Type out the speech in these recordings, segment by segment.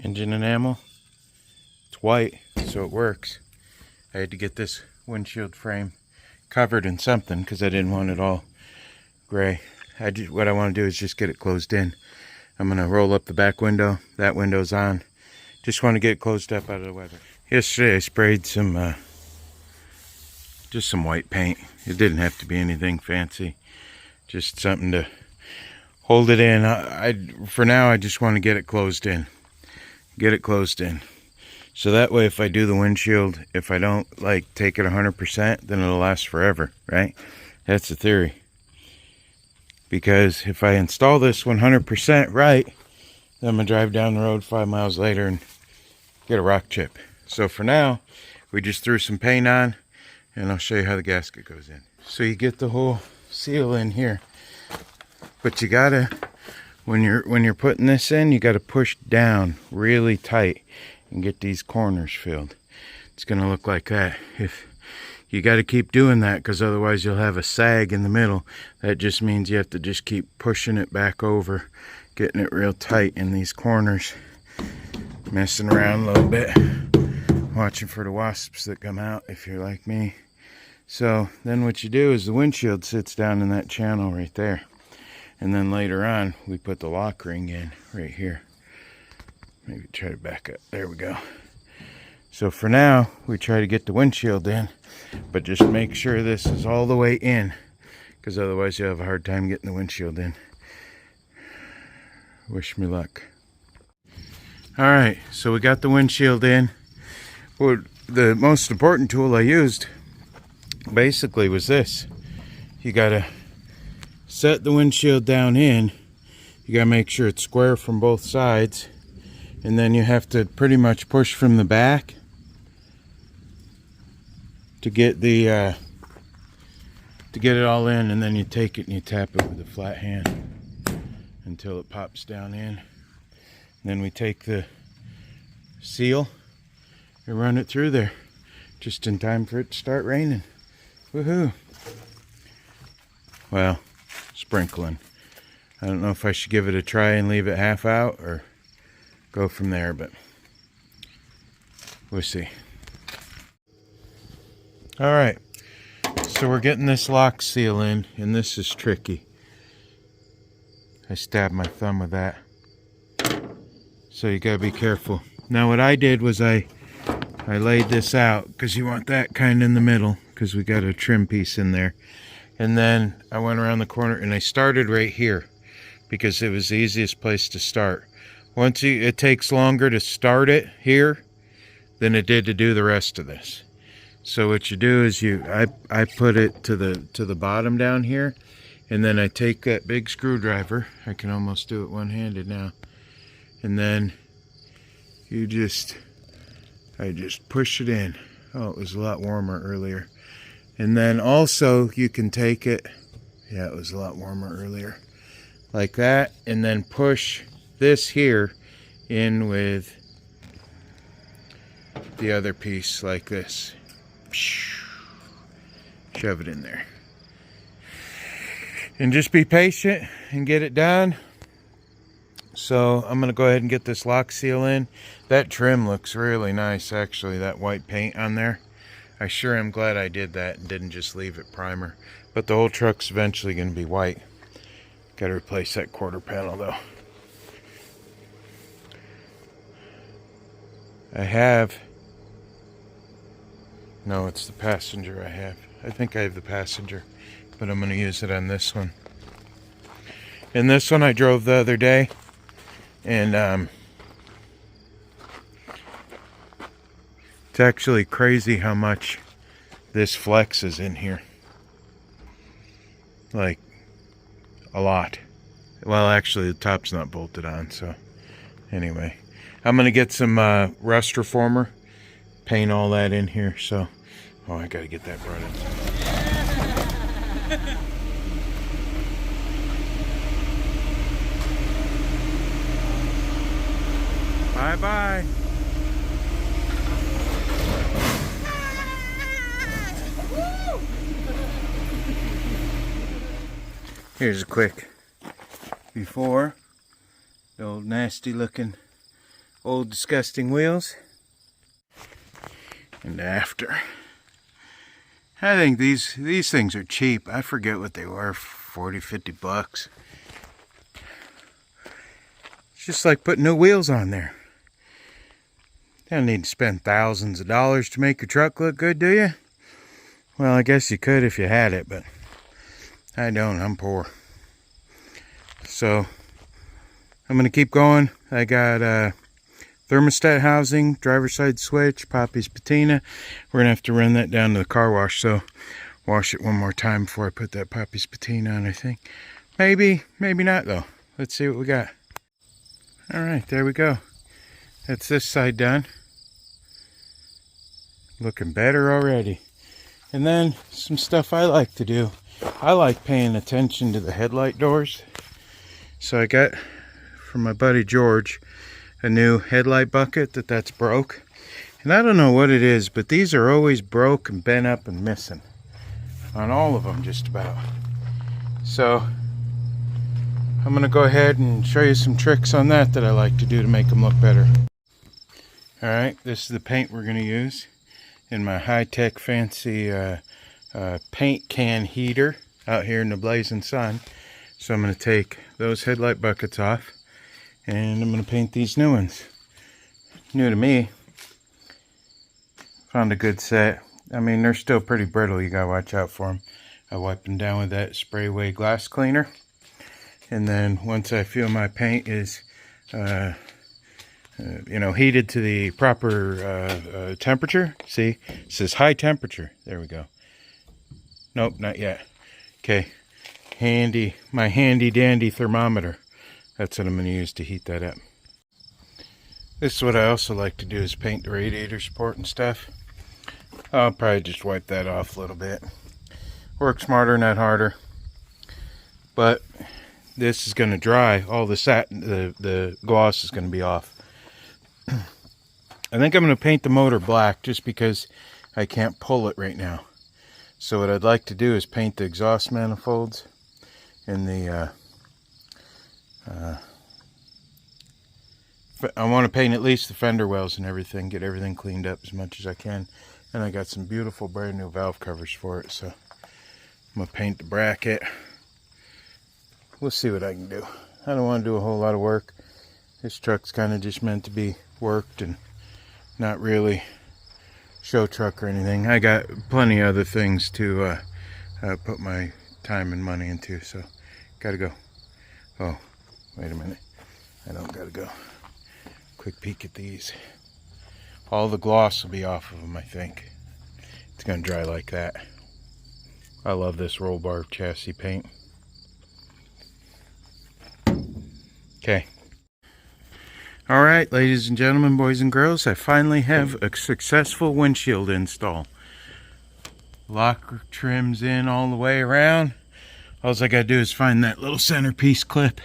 Engine enamel. It's white, so it works. I had to get this windshield frame covered in something because I didn't want it all gray. What I want to do is just get it closed in. I'm going to roll up the back window. That window's on. Just want to get it closed up out of the weather. Yesterday I sprayed some, just some white paint. It didn't have to be anything fancy. Just something to hold it in. For now, I just want to get it closed in. Get it closed in. So that way, if I do the windshield, if I don't like take it 100%, then it'll last forever, right? That's the theory. Because if I install this 100% right, then I'm going to drive down the road 5 miles later and get a rock chip. So for now, we just threw some paint on, and I'll show you how the gasket goes in. So you get the whole seal in here. But you gotta, when you're putting this in, you gotta push down really tight and get these corners filled. It's gonna look like that. If you gotta keep doing that, because otherwise you'll have a sag in the middle. That just means you have to just keep pushing it back over, getting it real tight in these corners, messing around a little bit, watching for the wasps that come out if you're like me. So then what you do is the windshield sits down in that channel right there. And then later on, we put the lock ring in right here. Maybe try to back up. There we go. So for now, we try to get the windshield in, but just make sure this is all the way in, because otherwise you'll have a hard time getting the windshield in. Wish me luck. All right, so we got the windshield in. Well, the most important tool I used basically was this. You gotta set the windshield down in. You gotta make sure it's square from both sides, and then you have to pretty much push from the back to get the to get it all in, and then you take it and you tap it with a flat hand until it pops down in. And then we take the seal and run it through there just in time for it to start raining. Woohoo! Well, sprinkling. I don't know if I should give it a try and leave it half out or go from there, but we'll see. All right, so we're getting this lock seal in, and this is tricky. I stabbed my thumb with that, so you gotta be careful. Now what I did was I laid this out, because you want that kind of in the middle, because we got a trim piece in there. And then I went around the corner and I started right here because it was the easiest place to start. It takes longer to start it here than it did to do the rest of this. So what you do is I put it to the bottom down here, and then I take that big screwdriver. I can almost do it one-handed now. And then I just push it in. Oh, it was a lot warmer earlier. And then also you can take it, yeah, it was a lot warmer earlier, like that, and then push this here in with the other piece like this. Shove it in there. And just be patient and get it done. So I'm going to go ahead and get this lock seal in. That trim looks really nice, actually, that white paint on there. I sure am glad I did that and didn't just leave it primer. But the whole truck's eventually going to be white. Got to replace that quarter panel though. No, it's the passenger I have. I think I have the passenger, but I'm going to use it on this one. And this one I drove the other day, and it's actually crazy how much this flexes in here. Like, a lot. Well, actually, the top's not bolted on, so anyway. I'm going to get some rust reformer, paint all that in here, so... Oh, I got to get that brought in. Bye-bye. Here's a quick before. The old nasty looking old disgusting wheels. And after. I think these things are cheap. I forget what they were, 40, 50 bucks. It's just like putting new wheels on there. You don't need to spend thousands of dollars to make your truck look good, do you? Well, I guess you could if you had it, but I don't. I'm poor. So I'm going to keep going. I got thermostat housing, driver's side switch, Poppy's patina. We're going to have to run that down to the car wash, so wash it one more time before I put that Poppy's patina on, I think. Maybe not, though. Let's see what we got. All right, there we go. That's this side done. Looking better already. And then some stuff I like to do. I like paying attention to the headlight doors. So I got from my buddy George a new headlight bucket that's broke. And I don't know what it is, but these are always broke and bent up and missing. On all of them, just about. So I'm going to go ahead and show you some tricks on that I like to do to make them look better. Alright, this is the paint we're going to use in my high-tech fancy paint can heater out here in the blazing sun. So I'm going to take those headlight buckets off and I'm going to paint these new ones. New to me. Found a good set. I mean, they're still pretty brittle. You got to watch out for them. I wipe them down with that spray away glass cleaner. And then once I feel my paint is heated to the proper temperature. See, it says high temperature. There we go. Nope, not yet. Okay, my handy dandy thermometer. That's what I'm going to use to heat that up. This is what I also like to do, is paint the radiator support and stuff. I'll probably just wipe that off a little bit. Work smarter, not harder. But this is going to dry. All the satin, the gloss is going to be off. I think I'm going to paint the motor black just because I can't pull it right now. So what I'd like to do is paint the exhaust manifolds and the I want to paint at least the fender wells and everything, get everything cleaned up as much as I can. And I got some beautiful brand new valve covers for it, so I'm going to paint the bracket. We'll see what I can do. I don't want to do a whole lot of work. This truck's kind of just meant to be worked and not really show truck or anything. I got plenty of other things to put my time and money into, so gotta go. Oh, wait a minute. I don't gotta go. Quick peek at these. All the gloss will be off of them, I think. It's gonna dry like that. I love this roll bar chassis paint. Okay. Alright, ladies and gentlemen, boys and girls, I finally have a successful windshield install. Lock trims in all the way around. All I gotta do is find that little centerpiece clip.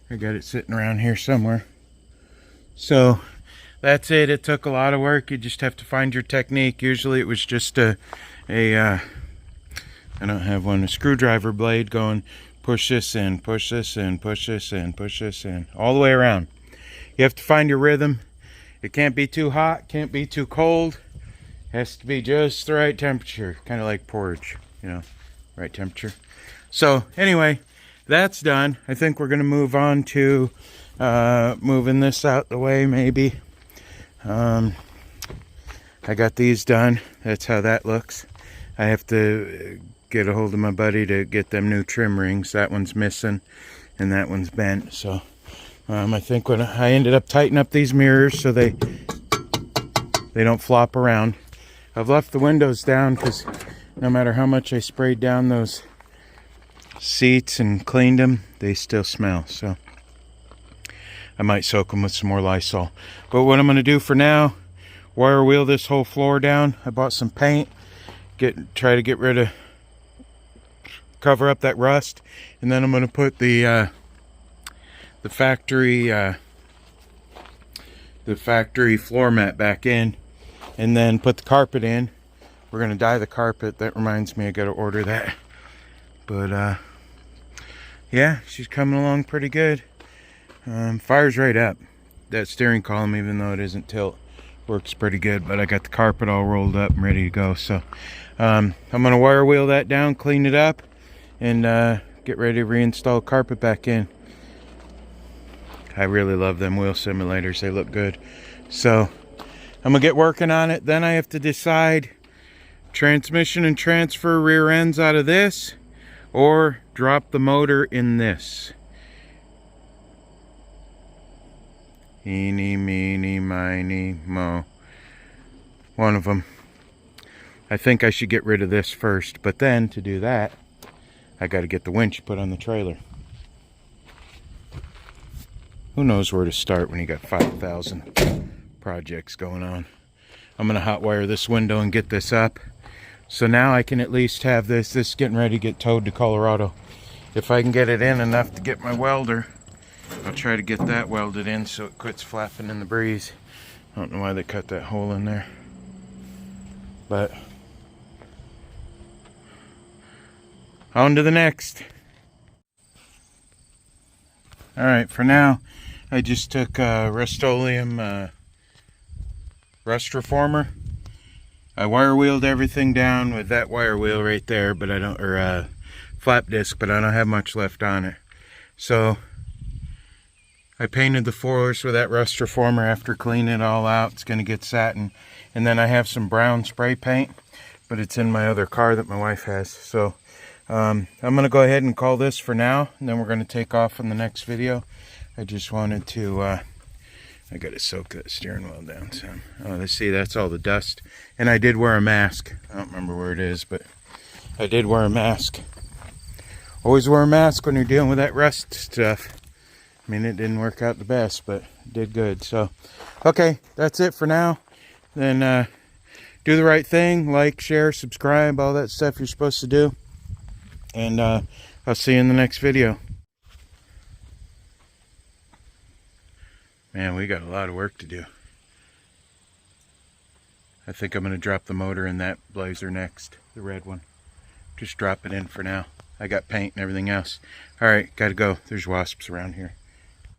I got it sitting around here somewhere. So that's it. It took a lot of work. You just have to find your technique. Usually it was just I don't have one, a screwdriver blade going push this in, push this in, push this in, push this in, all the way around. You have to find your rhythm. It can't be too hot, can't be too cold. It has to be just the right temperature, kind of like porridge, you know, right temperature. So anyway, that's done. I think we're going to move on to moving this out the way, maybe. I got these done. That's how that looks. I have to get a hold of my buddy to get them new trim rings. That one's missing and that one's bent, so I think when I ended up tightening up these mirrors so they don't flop around. I've left the windows down because no matter how much I sprayed down those seats and cleaned them, they still smell. So I might soak them with some more Lysol. But what I'm going to do for now, wire wheel this whole floor down. I bought some paint. Try to get rid of, cover up that rust, and then I'm going to put the factory floor mat back in, and then put the carpet in. We're going to dye the carpet. That reminds me, I got to order that. But yeah, she's coming along pretty good. Fire's right up. that steering column, even though it isn't tilt, works pretty good. But I got the carpet all rolled up and ready to go. So I'm gonna wire wheel that down, clean it up, and get ready to reinstall carpet back in. I really love them wheel simulators. They look good. So I'm gonna get working on it. Then I have to decide transmission and transfer rear ends out of this, or drop the motor in this. Eeny, meeny, miny, mo. One of them. I think I should get rid of this first, but then to do that, I got to get the winch put on the trailer. Who knows where to start when you got 5,000 projects going on. I'm going to hot wire this window and get this up. So now I can at least have this getting ready to get towed to Colorado. If I can get it in enough to get my welder, I'll try to get that welded in so it quits flapping in the breeze. I don't know why they cut that hole in there. But on to the next. Alright, for now, I just took Rust-Oleum rust reformer. I wire wheeled everything down with that wire wheel right there, but I don't, or flap disc, but I don't have much left on it. So I painted the floors with that rust reformer after cleaning it all out. It's going to get satin. And then I have some brown spray paint, but it's in my other car that my wife has. So I'm going to go ahead and call this for now, and then we're going to take off in the next video. I just wanted to I gotta soak that steering wheel down some. Oh, let's see, that's all the dust. And I did wear a mask. I don't remember where it is, but I did wear a mask. Always wear a mask when you're dealing with that rust stuff. I mean, it didn't work out the best, but it did good. So, okay, that's it for now. Then do the right thing. Like, share, subscribe, all that stuff you're supposed to do. And I'll see you in the next video. Man, we got a lot of work to do. I think I'm going to drop the motor in that Blazer next, the red one. Just drop it in for now. I got paint and everything else. Alright, gotta go. There's wasps around here.